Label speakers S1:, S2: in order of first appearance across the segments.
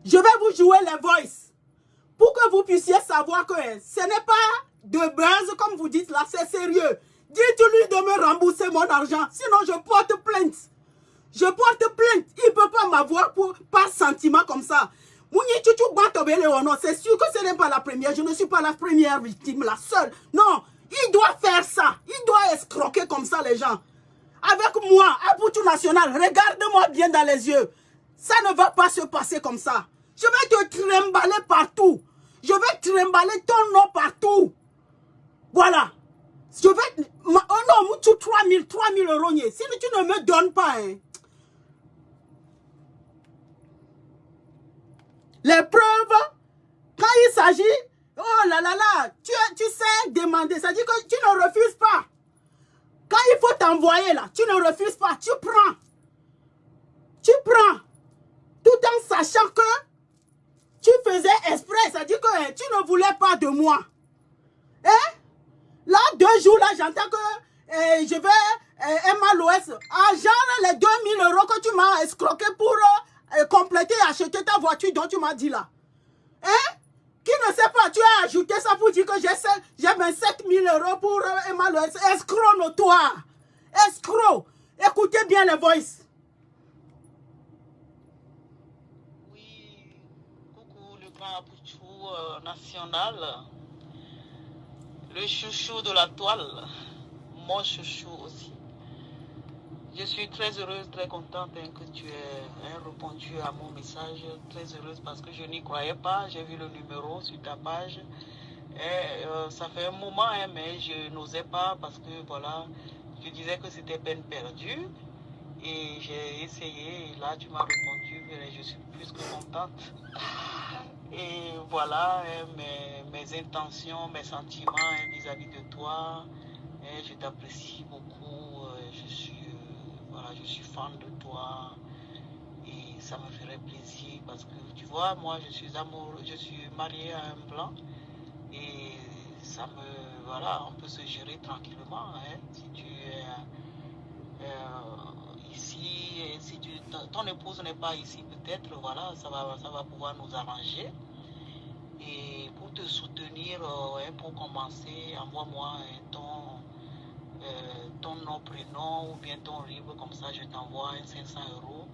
S1: Je vais vous jouer les voices pour que vous puissiez savoir que ce n'est pas de buzz comme vous dites là, c'est sérieux. Dites-lui de me rembourser mon argent, sinon je porte plainte. Je porte plainte. Il ne peut pas m'avoir par sentiment comme ça. C'est sûr que ce n'est pas la première. Je ne suis pas la première victime, la seule. Non, il doit faire ça. Il doit escroquer comme ça les gens. Avec moi, Aputu National, regarde-moi bien dans les yeux. Ça ne va pas se passer comme ça. Je vais te trimballer partout. Je vais trimballer ton nom partout. Voilà. Je vais... Oh non, 3 000 euros. Si tu ne me donnes pas... Hein, les preuves, quand il s'agit... Oh là là là, tu sais demander. Ça dit que tu ne refuses pas. Quand il faut t'envoyer là, tu ne refuses pas. Tu prends. Tu prends. Tout en sachant que tu faisais exprès. Ça dit que tu ne voulais pas de moi. Hein? Là, 2 jours, là, j'entends que je vais MLOS. Genre les 2 000 euros que tu m'as escroqué pour compléter et acheter ta voiture dont tu m'as dit là. Hein? Qui ne sait pas, tu as ajouté ça pour dire que j'ai 27 000 euros pour MLOS. Escroc notoire. Escroc. Écoutez bien les voices.
S2: Oui, coucou le grand Aputu national. Le chouchou de la toile, mon chouchou aussi. Je suis très heureuse, très contente que tu aies répondu à mon message. Très heureuse parce que je n'y croyais pas. J'ai vu le numéro sur ta page. Et ça fait un moment, hein, mais je n'osais pas parce que voilà, je disais que c'était peine perdue. Et j'ai essayé. Et là, tu m'as répondu. Et je suis plus que contente. Et voilà mes intentions, mes sentiments vis-à-vis de toi. Et je t'apprécie beaucoup. Je suis fan de toi. Et ça me ferait plaisir parce que tu vois, moi je suis amoureux, je suis mariée à un blanc. Et ça me. Voilà, on peut se gérer tranquillement. Hein, si tu es ici, si ton épouse n'est pas ici, peut-être, voilà, ça va pouvoir nous arranger. Et pour te soutenir, pour commencer, envoie-moi ton nom, prénom ou bien ton RIB, comme ça je t'envoie 500 euros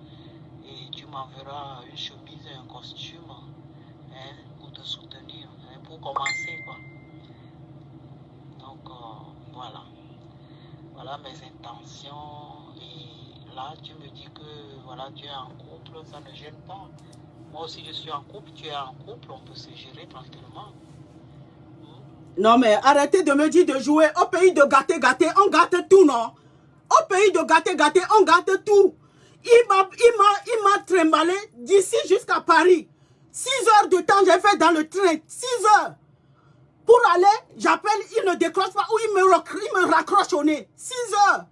S2: et tu m'enverras une chemise et un costume pour te soutenir, pour commencer quoi. Donc voilà mes intentions. Et là tu me dis que voilà, tu es en couple, ça ne gêne pas. Moi aussi je suis en couple, tu es en couple, on peut se gérer tranquillement.
S1: Non mais arrêtez de me dire de jouer. Au pays de gâter, on gâte tout, non? Au pays de gâter, on gâte tout. Il m'a trimballé d'ici jusqu'à Paris. 6 heures de temps j'ai fait dans le train. 6 heures. Pour aller, j'appelle, il ne décroche pas ou il me raccroche au nez. 6 heures.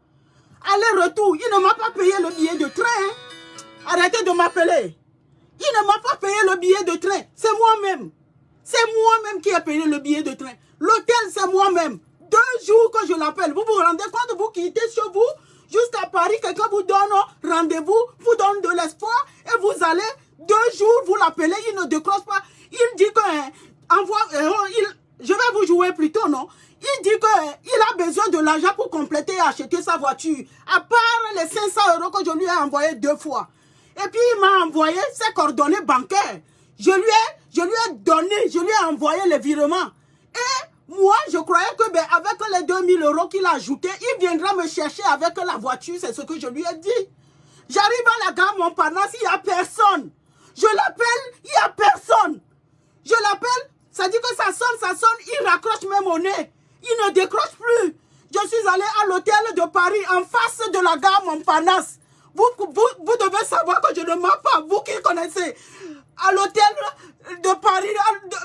S1: Aller-retour. Il ne m'a pas payé le billet de train. Hein. Arrêtez de m'appeler. Il ne m'a pas payé le billet de train. C'est moi-même. C'est moi-même qui ai payé le billet de train. L'hôtel, c'est moi-même. 2 jours que je l'appelle. Vous vous rendez compte, vous quittez chez vous, jusqu'à Paris, quelqu'un vous donne rendez-vous, vous donne de l'espoir, et vous allez, 2 jours, vous l'appelez, il ne décroche pas. Il dit que, je vais vous jouer plutôt, non? Il dit qu'il a besoin de l'argent pour compléter et acheter sa voiture. À part les 500 euros que je lui ai envoyé 2 fois. Et puis, il m'a envoyé ses coordonnées bancaires. Je lui ai donné, je lui ai envoyé les virements. Et moi, je croyais que avec les 2 000 euros qu'il a ajoutés, il viendra me chercher avec la voiture. C'est ce que je lui ai dit. J'arrive à la gare Montparnasse, il n'y a personne. Je l'appelle, il n'y a personne. Je l'appelle, ça dit que ça sonne, il raccroche même au nez. Il ne décroche plus. Je suis allé à l'hôtel de Paris, en face de la gare Montparnasse. Vous devez savoir que je ne mens pas, vous qui connaissez. À l'hôtel de Paris,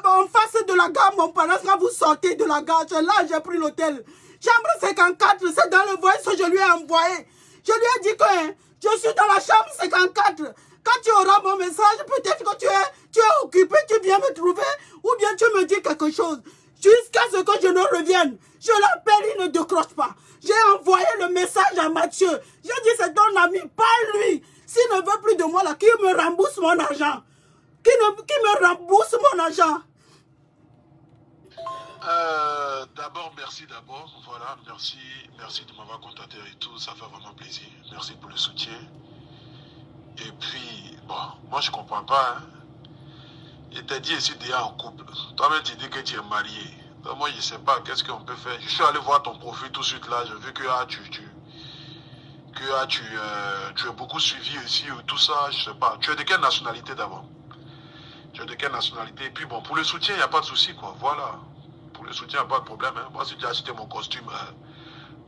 S1: en face de la gare Montparnasse, quand vous sortez de la gare, là j'ai pris l'hôtel. Chambre 54, c'est dans le voice que je lui ai envoyé. Je lui ai dit que je suis dans la chambre 54. Quand tu auras mon message, peut-être que tu es occupé, tu viens me trouver, ou bien tu me dis quelque chose. Jusqu'à ce que je ne revienne. Je l'appelle, il ne décroche pas. J'ai envoyé le message à Mathieu. J'ai dit, c'est ton ami, pas lui. S'il ne veut plus de moi, là, qu'il me rembourse mon argent. qui me rembourse mon argent.
S3: D'abord, merci d'abord. Voilà, merci de m'avoir contacté et tout. Ça fait vraiment plaisir. Merci pour le soutien. Et puis, bon, moi je comprends pas. Hein. Il t'a dit ici déjà en couple. Toi-même tu dis que tu es marié. Donc, moi je sais pas qu'est-ce qu'on peut faire. Je suis allé voir ton profil tout de suite là. J'ai vu que tu es beaucoup suivi ici ou tout ça. Je sais pas. Tu es de quelle nationalité d'abord? Tu es de quelle nationalité? Et puis bon, pour le soutien, il n'y a pas de souci quoi. Voilà. Pour le soutien, il n'y a pas de problème. Hein. Moi, si tu as acheté mon costume,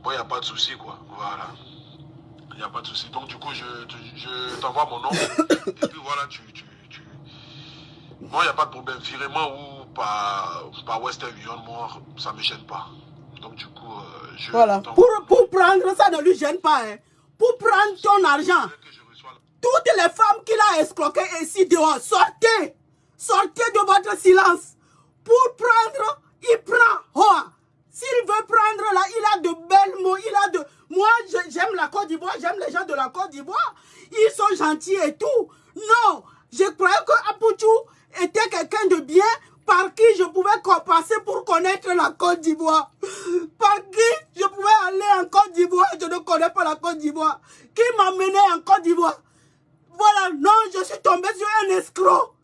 S3: bon, il n'y a pas de souci quoi. Voilà. Il n'y a pas de souci. Donc, du coup, je t'envoie mon nom. Et puis, voilà, moi, il n'y a pas de problème. Virement ou par Western Union, moi, ça ne me gêne pas. Donc, du coup,
S1: voilà. Pour prendre, ça ne lui gêne pas. Hein. Pour prendre ton argent. Toutes les femmes qu'il a escroquées ici dehors, sortez. Sortez de votre silence. Pour prendre, il prend. Oh. S'il veut prendre là, il a de belles mots. Moi, j'aime la Côte d'Ivoire, j'aime les gens de la Côte d'Ivoire. Ils sont gentils et tout. Non, je croyais que Apouchou était quelqu'un de bien par qui je pouvais passer pour connaître la Côte d'Ivoire. Par qui je pouvais aller en Côte d'Ivoire. Je ne connais pas la Côte d'Ivoire. Qui m'a mené en Côte d'Ivoire? Voilà, non, je suis tombé sur un escroc.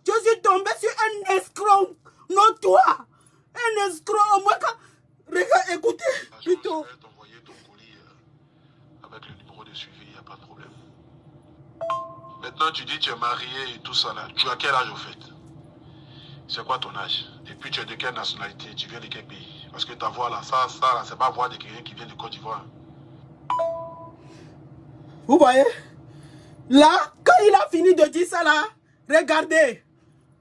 S1: Je suis tombé sur un escroc. Non, toi. Un escroc. Au moins, regarde, écoutez, plutôt.
S3: Je vais t'envoyer ton colis avec le numéro de suivi, il n'y a pas de problème. Maintenant, tu dis que tu es marié et tout ça là. Tu as quel âge au fait? C'est quoi ton âge? Et puis tu es de quelle nationalité? Tu viens de quel pays? Parce que ta voix là, ça là, c'est pas voix de quelqu'un qui vient de Côte d'Ivoire.
S1: Vous voyez? Là, quand il a fini de dire ça là, regardez.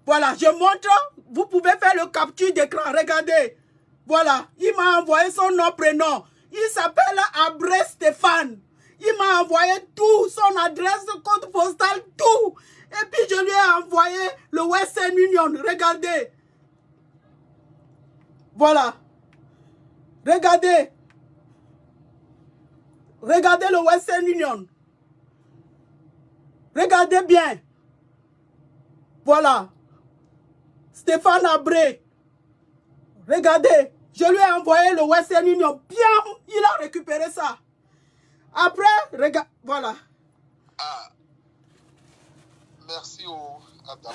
S1: Voilà, je montre. Vous pouvez faire le capture d'écran. Regardez. Voilà, il m'a envoyé son nom, prénom. Il s'appelle Abré Stéphane. Il m'a envoyé tout, son adresse, code postal, tout. Et puis je lui ai envoyé le Western Union. Regardez. Voilà. Regardez. Regardez le Western Union. Regardez bien. Voilà. Stéphane Abré. Regardez. Je lui ai envoyé le Western Union. Bien, il a récupéré ça. Après, regarde. Voilà.
S3: Ah. Merci au Adam.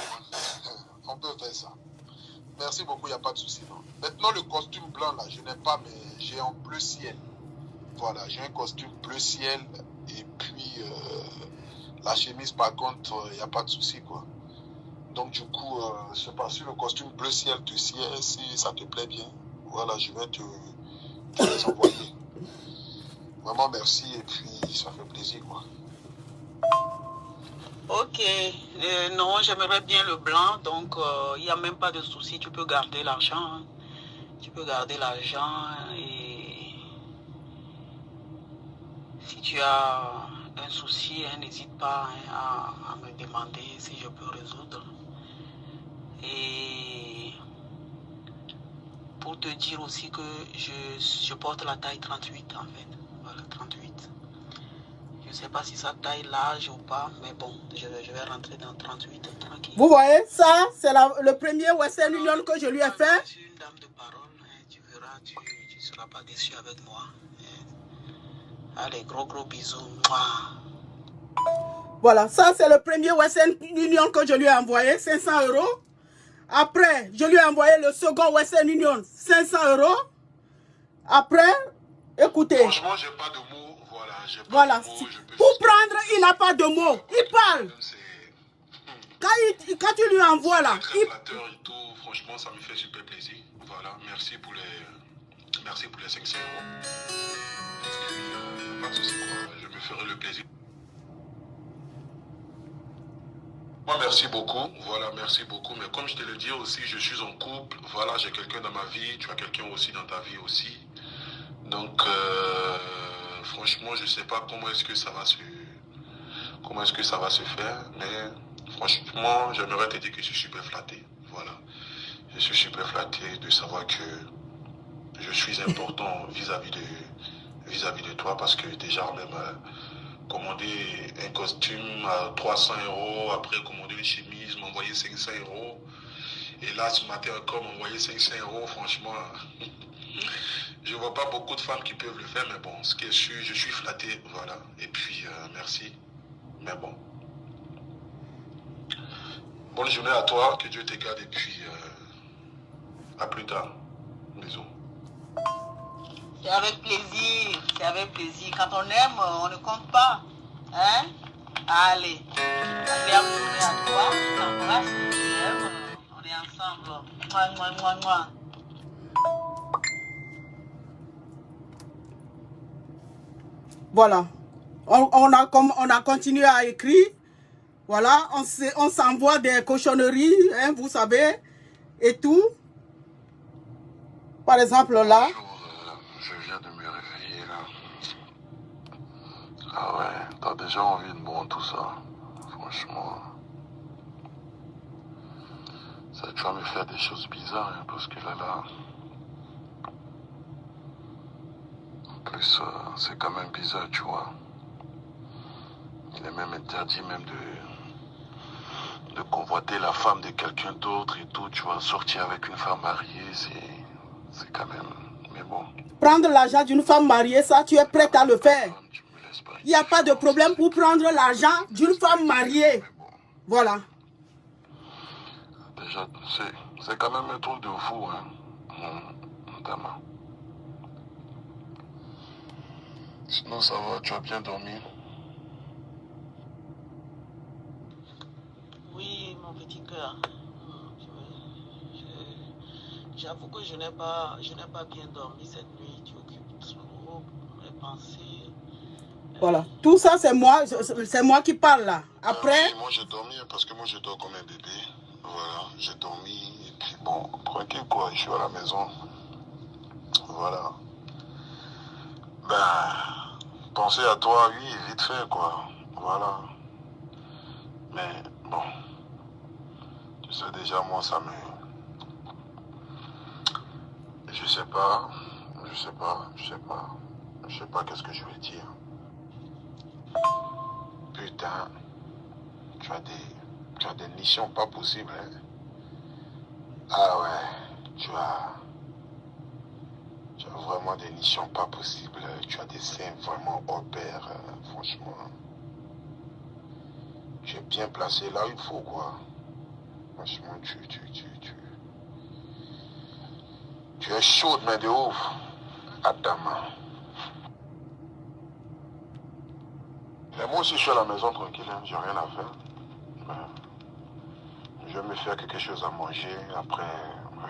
S3: On peut faire ça. Merci beaucoup, il n'y a pas de souci. Maintenant, le costume blanc, là, je n'ai pas, mais j'ai un bleu ciel. Voilà, j'ai un costume bleu ciel. Et puis, la chemise, par contre, il n'y a pas de souci, quoi. Donc, du coup, je sais pas si le costume bleu ciel te sied, si ça te plaît bien. Voilà, je vais te les envoyer. Vraiment, merci. Et puis, ça fait plaisir, quoi.
S2: Ok, non, j'aimerais bien le blanc, donc il n'y a même pas de souci, tu peux garder l'argent. Hein. Tu peux garder l'argent et si tu as un souci, hein, n'hésite pas hein, à me demander si je peux résoudre. Et pour te dire aussi que je porte la taille 38 en fait, voilà 38. Je ne sais pas si ça taille l'âge ou pas, mais bon, je vais rentrer dans 38 tranquille.
S1: Vous voyez, ça, c'est le premier Western Union que je lui ai fait.
S2: Je suis une dame de parole, hein, tu verras, tu ne seras pas déçu avec moi. Hein. Allez, gros bisous. Mouah.
S1: Voilà, ça, c'est le premier Western Union que je lui ai envoyé, 500 €. Après, je lui ai envoyé le second Western Union, 500 €. Après, écoutez.
S3: Franchement, j'ai pas de mots.
S1: Voilà. Pour prendre, il n'a pas de mots. Il parle. Quand tu lui envoies là.
S3: Très flatteur et tout. Franchement, ça me fait super plaisir. Voilà. Merci pour les 500 €. Et puis, pas de souci, quoi. Je me ferai le plaisir. Moi, merci beaucoup. Voilà, merci beaucoup. Mais comme je te le dis aussi, je suis en couple. Voilà, j'ai quelqu'un dans ma vie. Tu as quelqu'un aussi dans ta vie aussi. Donc, franchement, je ne sais pas comment est-ce que ça va se faire, mais franchement, j'aimerais te dire que je suis super flatté. Voilà. Je suis super flatté de savoir que je suis important vis-à-vis de toi parce que déjà même
S4: commander un costume à 300 €, après commander une chemise, m'envoyer 500 €. Et là, ce matin encore, m'envoyer 500 €, franchement, je ne vois pas beaucoup de femmes qui peuvent le faire, mais bon, ce qui est sûr, je suis flatté, voilà. Et puis, merci. Mais bon. Bonne journée à toi, que Dieu te garde, et puis, à plus tard. Bisous.
S2: C'est avec plaisir, c'est avec plaisir. Quand on aime, on ne compte pas. Hein? Allez, agréable journée à toi. Je t'embrasse, je t'aime. On est ensemble. Mouah, mouah, mouah, mouah.
S1: Voilà. On a continué à écrire. Voilà, on s'envoie des cochonneries, hein, vous savez, et tout. Par exemple, là.
S4: Bonjour, je viens de me réveiller, là. Ah ouais, t'as déjà envie de boire tout ça. Franchement. Ça, tu vas me faire des choses bizarres, hein, parce que là... En plus, c'est quand même bizarre, tu vois. Il est même interdit même de convoiter la femme de quelqu'un d'autre et tout, tu vois. Sortir avec une femme mariée, c'est quand même... Mais bon.
S1: Prendre l'argent d'une femme mariée, ça, tu es prête à le faire. Il n'y a pas de problème pour prendre l'argent d'une femme mariée. Voilà.
S4: Déjà, c'est quand même un truc de fou, hein. Notamment. Sinon, ça va, tu as bien dormi?
S2: Oui, mon petit cœur. J'avoue que je n'ai pas bien dormi cette nuit. Tu occupes trop mes pensées.
S1: Voilà. Tout ça, c'est moi qui parle là. Après...
S4: Moi, j'ai dormi parce que moi, je dors comme un bébé. Voilà, j'ai dormi. Et puis, bon, tranquille, quoi. Je suis à la maison. Voilà. Ben, penser à toi, oui, vite fait, quoi. Voilà. Mais, bon. Tu sais, déjà, moi, ça me... Je sais pas qu'est-ce que je vais dire. Putain, tu as des missions pas possibles, hein. Ah ouais, tu as vraiment des missions pas possibles. Tu as des seins vraiment hors pair, franchement. Tu es bien placé là, il faut, quoi. Franchement, tu es chaude, mais de ouf. Adama. Mais moi aussi, je suis à la maison tranquille, hein, j'ai rien à faire. Je vais me faire quelque chose à manger, après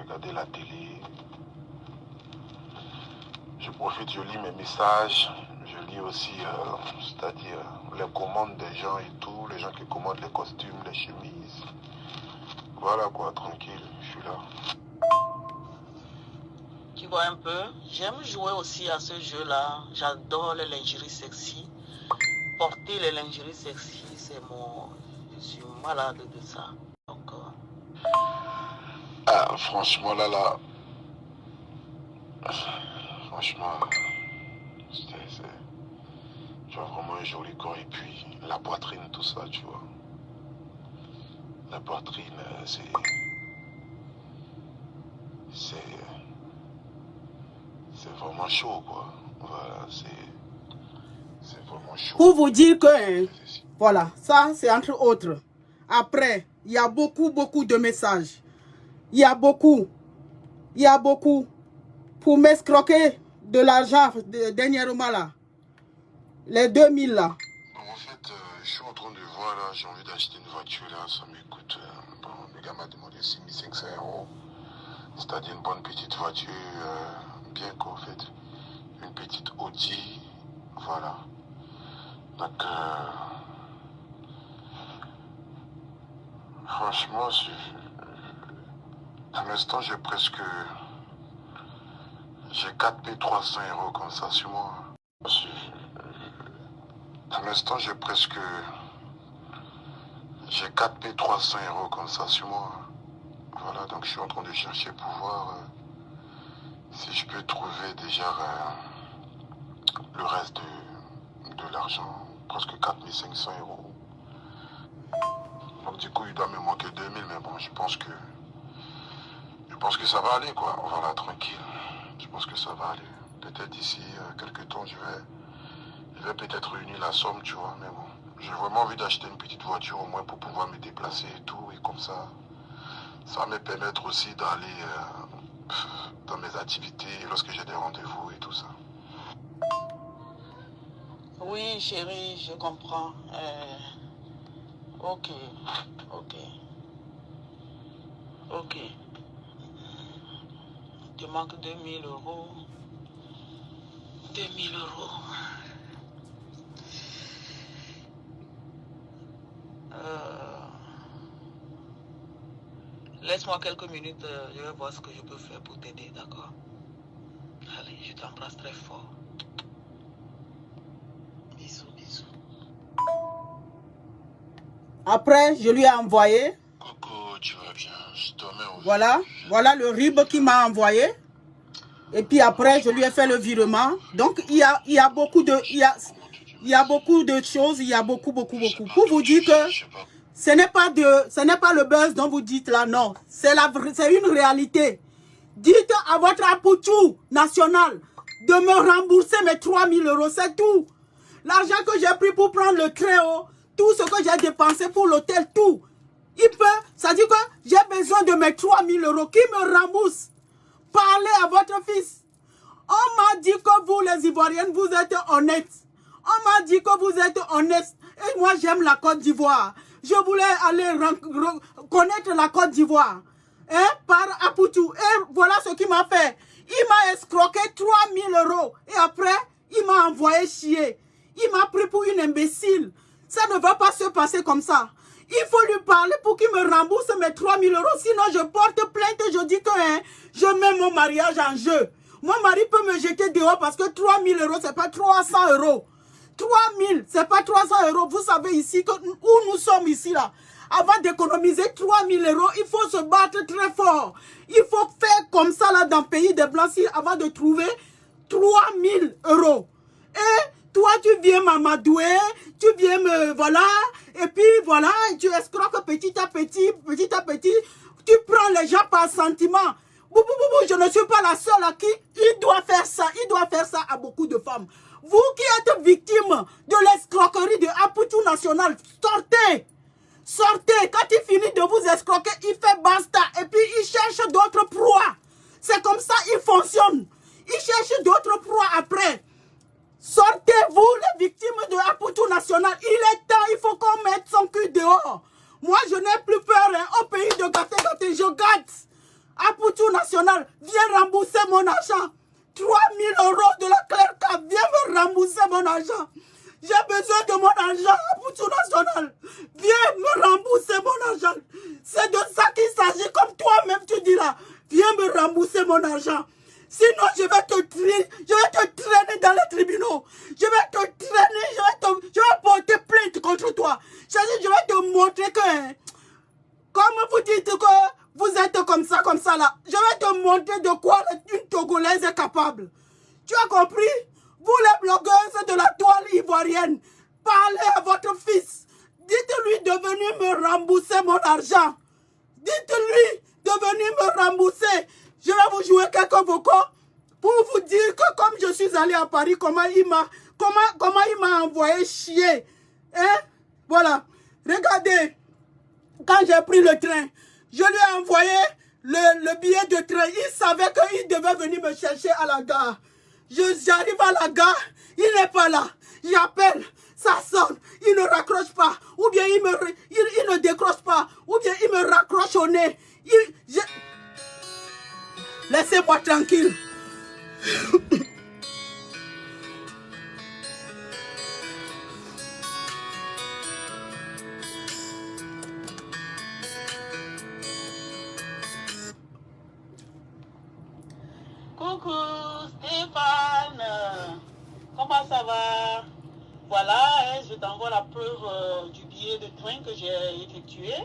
S4: regarder la télé. Je profite, je lis mes messages, je lis aussi, c'est-à-dire les commandes des gens et tout, les gens qui commandent les costumes, les chemises. Voilà quoi, tranquille, je suis là.
S2: Tu vois un peu, j'aime jouer aussi à ce jeu-là. J'adore les lingeries sexy. Porter les lingeries sexy, c'est mon... Je suis malade de ça. Donc,
S4: Ah, franchement, là... Franchement, tu as vraiment un joli corps et puis la poitrine, tout ça, tu vois. La poitrine, c'est vraiment chaud, quoi. Voilà, c'est vraiment chaud.
S1: Pour vous dire que, voilà, ça c'est entre autres. Après, il y a beaucoup de messages. Il y a beaucoup pour m'escroquer de l'argent dernièrement là. Les 2000 là.
S4: Bon, en fait, je suis en train de voir là, j'ai envie d'acheter une voiture là, ça m'écoute. Bon, le gars m'a demandé 6500 €. C'est-à-dire une bonne petite voiture, bien quoi en fait. Une petite Audi, voilà. Donc, franchement, à l'instant, j'ai 4300 € comme ça sur moi. À l'instant, j'ai 4300 € comme ça sur moi. Voilà, donc je suis en train de chercher pour voir si je peux trouver déjà le reste de l'argent presque 4500 euros. Donc du coup, il doit me manquer 2000, mais bon, je pense que ça va aller, quoi. On va là, tranquille. Je pense que ça va aller. Peut-être d'ici quelques temps, je vais peut-être réunir la somme, tu vois, mais bon. J'ai vraiment envie d'acheter une petite voiture au moins pour pouvoir me déplacer et tout, et comme ça va me permettre aussi d'aller dans mes activités lorsque j'ai des rendez-vous et tout ça.
S2: Oui, chérie, je comprends. Ok. Tu manques 2000 euros. 2000 euros. Laisse-moi quelques minutes, je vais voir ce que je peux faire pour t'aider, d'accord? Allez, je t'embrasse très fort. Bisous.
S1: Après, je lui ai envoyé.
S4: Coco, tu vas bien? Je dormais au
S1: Voilà le RIB qu'il m'a envoyé. Et puis après, je lui ai fait le virement. Donc, il y a beaucoup de choses, il y a beaucoup. Pour vous dire que ce n'est pas le buzz dont vous dites là, non. C'est une réalité. Dites à votre Apoutou national de me rembourser mes 3000 euros, c'est tout. L'argent que j'ai pris pour prendre le train, tout ce que j'ai dépensé pour l'hôtel, tout. Ça dit que j'ai besoin de mes 3000 euros. Qui me rembourse? Parlez à votre fils. On m'a dit que vous, les Ivoiriennes, vous êtes honnêtes. On m'a dit que vous êtes honnêtes. Et moi, j'aime la Côte d'Ivoire. Je voulais aller connaître la Côte d'Ivoire. Par Apoutou. Et voilà ce qu'il m'a fait. Il m'a escroqué 3000 euros. Et après, il m'a envoyé chier. Il m'a pris pour une imbécile. Ça ne va pas se passer comme ça. Il faut lui parler pour qu'il me rembourse mes 3000 euros. Sinon, je porte plainte et je dis que je mets mon mariage en jeu. Mon mari peut me jeter dehors parce que 3000 euros, c'est pas 300 euros. 3000, c'est pas 300 euros. Vous savez ici, où nous sommes ici là. Avant d'économiser 3000 euros, il faut se battre très fort. Il faut faire comme ça là dans le pays des Blancs avant de trouver 3000 euros. Et toi, tu viens m'amadouer, tu viens me... Voilà. Et puis voilà, tu escroques petit à petit. Tu prends les gens par sentiment. Je ne suis pas la seule à qui il doit faire ça. Il doit faire ça à beaucoup de femmes. Vous qui êtes victime de l'escroquerie de Apoutou National, sortez. Sortez. Quand il finit de vous escroquer, il fait basta. Et puis il cherche d'autres proies. C'est comme ça il fonctionne. Il cherche d'autres proies après. Sortez-vous les victimes de Apoutou National. Il est temps, il faut qu'on mette son cul dehors. Moi, je n'ai plus peur. Au pays de gâter, je gâte. Apoutou National, viens rembourser mon argent. 3000 euros de la Clerca, viens me rembourser mon argent. J'ai besoin de mon argent, Apoutou National. Viens me rembourser mon argent. C'est de ça qu'il s'agit, comme toi-même tu dis là. Viens me rembourser mon argent. Sinon, je vais te traîner dans les tribunaux. Je vais te traîner, je vais porter plainte contre toi. Je vais te montrer que, comme vous dites que vous êtes comme ça là, je vais te montrer de quoi une Togolaise est capable. Tu as compris? Vous les blogueuses de la toile ivoirienne, parlez à votre fils. Dites-lui de venir me rembourser mon argent. Dites-lui de venir me rembourser. Je vais vous jouer quelques vocaux pour vous dire que comme je suis allé à Paris, comment il m'a envoyé chier. Voilà. Regardez, quand j'ai pris le train, je lui ai envoyé le billet de train. Il savait qu'il devait venir me chercher à la gare. J'arrive à la gare, il n'est pas là. J'appelle, ça sonne, il ne raccroche pas. Ou bien il ne décroche pas. Ou bien il me raccroche au nez. Laissez-moi tranquille.
S2: Coucou Stéphane, comment ça va? Voilà, je t'envoie la preuve du billet de train que j'ai effectué.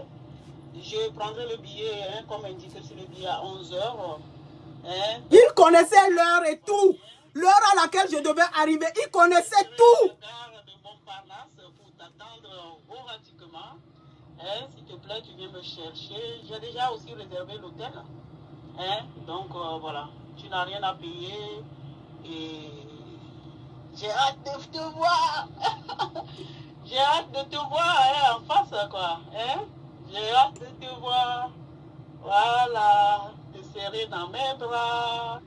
S2: Je prendrai le billet, comme indiqué sur le billet, à 11h.
S1: Il connaissait l'heure et tout. L'heure à laquelle je devais arriver, il connaissait tout.
S2: La gare de Montparnasse, pratiquement. Hein, s'il te plaît, tu viens me chercher. J'ai déjà aussi réservé l'hôtel. Hein, donc voilà, tu n'as rien à payer. Et j'ai hâte de te voir. J'ai hâte de te voir hein, en face, quoi. Hein? J'ai hâte de te voir. Voilà, te serrer dans mes bras.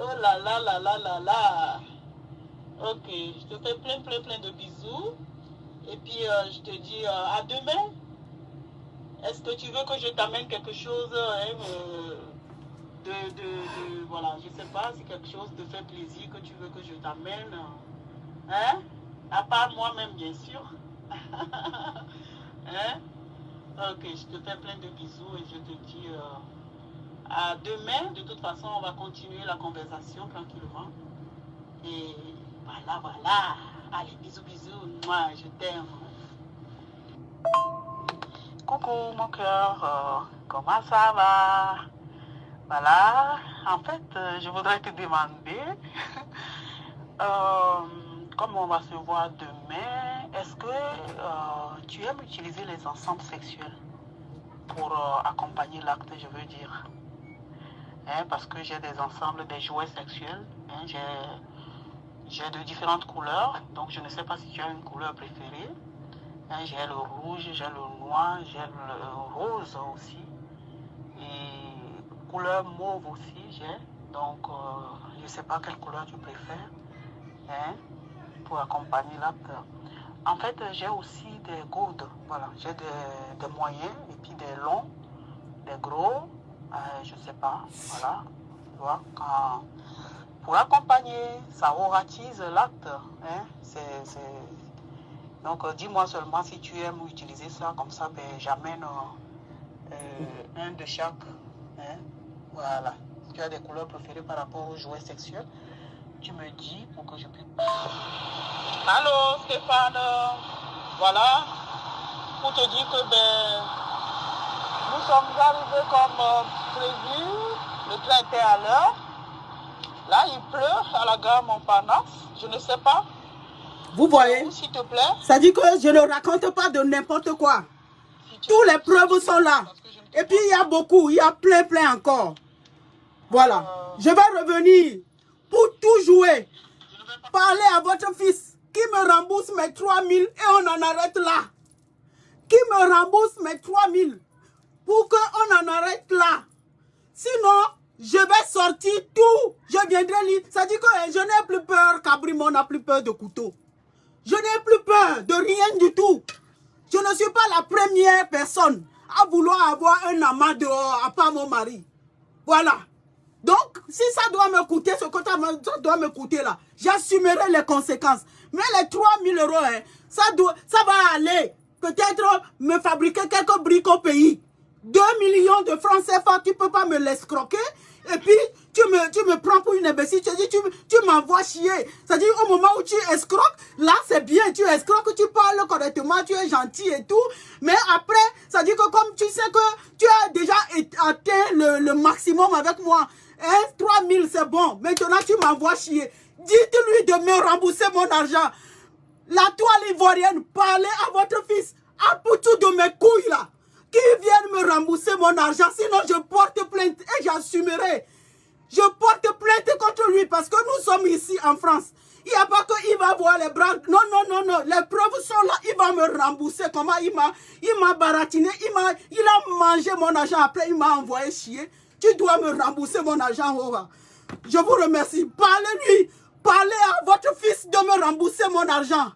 S2: Oh là là là là là là. Ok, je te fais plein de bisous. Et puis je te dis à demain. Est-ce que tu veux que je t'amène quelque chose hein, voilà, je sais pas si quelque chose te fait plaisir que tu veux que je t'amène. Hein? À part moi-même, bien sûr. Hein? Ok, je te fais plein de bisous et je te dis à demain. De toute façon, on va continuer la conversation tranquillement. Et voilà, voilà. Allez, bisous, moi, je t'aime. Coucou, mon cœur. Comment ça va? Voilà. En fait, je voudrais te demander, comme on va se voir demain, est-ce que tu aimes utiliser les ensembles sexuels pour accompagner l'acte, je veux dire? Hein, parce que j'ai des ensembles, des jouets sexuels. Hein, j'ai de différentes couleurs, donc je ne sais pas si tu as une couleur préférée. Hein, j'ai le rouge, j'ai le noir, j'ai le rose aussi. Et couleur mauve aussi, j'ai. Donc, je ne sais pas quelle couleur tu préfères hein, pour accompagner l'acte. En fait, j'ai aussi des gourdes. Voilà, j'ai des moyens et puis des longs, des gros. Je ne sais pas. Voilà. Tu vois, pour accompagner, ça aromatise l'acte. Hein, Donc, dis-moi seulement si tu aimes utiliser ça. Comme ça, ben, j'amène un de chaque. Hein. Voilà. Si tu as des couleurs préférées par rapport aux jouets sexuels, tu me dis pour que je puisse... Allô, Stéphane. Voilà. Pour te dire que ben, nous sommes arrivés comme prévu. Le train était à l'heure. Là, il pleut à la gare Montparnasse. Je ne sais pas.
S1: Vous voyez,
S2: s'il te plaît.
S1: Ça dit que je ne raconte pas de n'importe quoi. Tous les preuves sont là. Et puis il y a beaucoup, il y a plein encore. Voilà. Je vais revenir pour tout jouer. Parler à votre fils qui me rembourse mes 3 000 et on en arrête là. Qui me rembourse mes 3 000 pour qu'on en arrête là. Sinon, je vais sortir tout. Je viendrai lire. Ça dit que je n'ai plus peur qu'Abrimon n'a plus peur de couteau. Je n'ai plus peur de rien du tout. Je ne suis pas la première personne à vouloir avoir un amant dehors, à part mon mari. Voilà. Donc, si ça doit me coûter, ce que ça doit me coûter là, j'assumerai les conséquences. Mais les 3 000 euros, hein, ça va aller. Peut-être me fabriquer quelques briques au pays. 2 millions de francs CFA, tu ne peux pas me l'escroquer. Et puis, tu me prends pour une imbécile. Tu m'envoies chier. C'est-à-dire, au moment où tu escroques, là, c'est bien. Tu escroques, tu parles correctement, tu es gentil et tout. Mais après, ça dit que comme tu sais que tu as déjà atteint le maximum avec moi, hein, 3 000, c'est bon. Maintenant, tu m'envoies chier. Dites-lui de me rembourser mon argent. La toile ivoirienne, parlez à votre fils, à Poutou de mes couilles là, qui viennent me rembourser mon argent, sinon je porte plainte et j'assumerai. Je porte plainte contre lui parce que nous sommes ici en France. Il n'y a pas qu'il va voir les bras. Non, les preuves sont là, il va me rembourser. Comment il m'a baratiné, il a mangé mon argent, après il m'a envoyé chier. Tu dois me rembourser mon argent, Ova. Je vous remercie. Parlez-lui. Parlez à votre fils de me rembourser mon argent.